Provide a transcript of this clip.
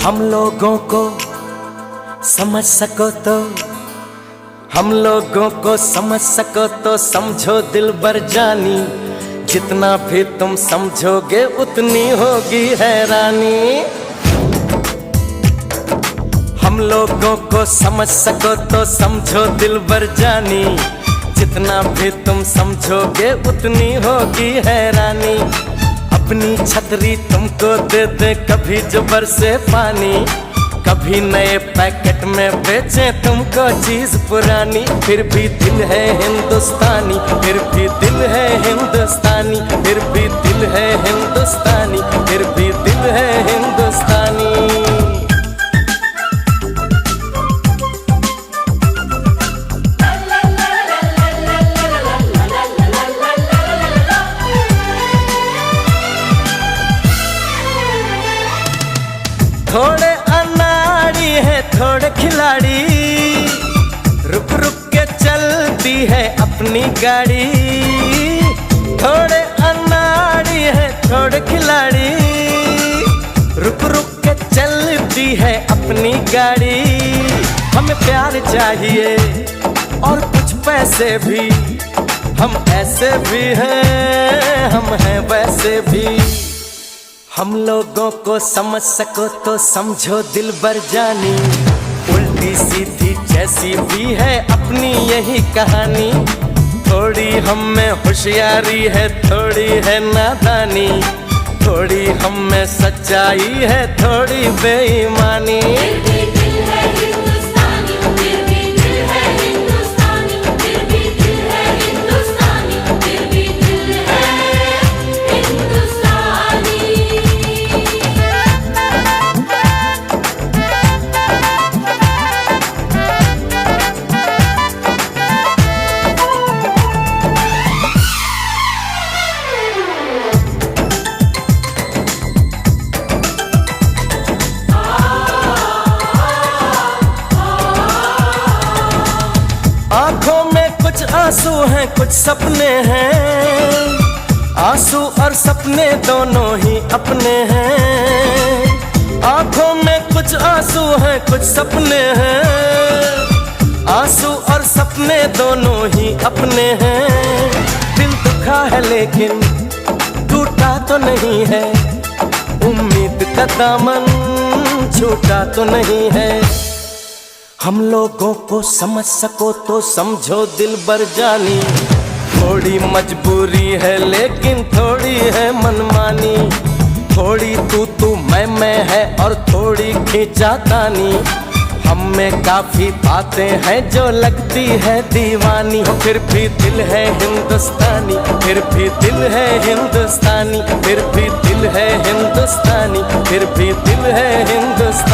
हम लोगों को समझ सको तो, हम लोगों को समझ सको तो समझो दिलबर जानी, जितना भी तुम समझोगे उतनी होगी हैरानी। हम लोगों को समझ सको तो समझो दिलबर जानी, जितना भी तुम समझोगे उतनी होगी हैरानी। अपनी छतरी तुमको दे दे कभी जो बरसे पानी, कभी नए पैकेट में बेचे तुमको चीज पुरानी। फिर भी दिल है हिंदुस्तानी, फिर भी दिल है हिंदुस्तानी, फिर भी दिल है हिंदुस्तानी, फिर भी दिल है हिंदुस्तानी। थोड़े अनाड़ी है थोड़े खिलाड़ी, रुक रुक के चलती है अपनी गाड़ी। थोड़े अनाड़ी है थोड़े खिलाड़ी, रुक रुक के चलती है अपनी गाड़ी। हमें प्यार चाहिए और कुछ पैसे भी, हम ऐसे भी हैं हम हैं वैसे भी। हम लोगों को समझ सको तो समझो दिलबर जानी, उल्टी सीधी जैसी भी है अपनी यही कहानी। थोड़ी हम में होशियारी है थोड़ी है नादानी, थोड़ी हम में सच्चाई है थोड़ी बेईमानी। आंखों में कुछ आंसू हैं कुछ सपने हैं, आंसू और सपने दोनों ही अपने हैं। आंखों में कुछ आंसू हैं कुछ सपने हैं, आंसू और सपने दोनों ही अपने हैं। दिल दुखा है लेकिन टूटा तो नहीं है, उम्मीद का दामन छूटा तो नहीं है। हम लोगों को समझ सको तो समझो दिलबर जानी, थोड़ी मजबूरी है लेकिन थोड़ी है मनमानी। थोड़ी तू मैं है और थोड़ी खींचातानी, हम में काफी बातें हैं जो लगती है दीवानी। फिर भी दिल है हिंदुस्तानी, फिर भी दिल है हिंदुस्तानी, फिर भी दिल है हिंदुस्तानी, फिर भी दिल है हिंदुस्तानी।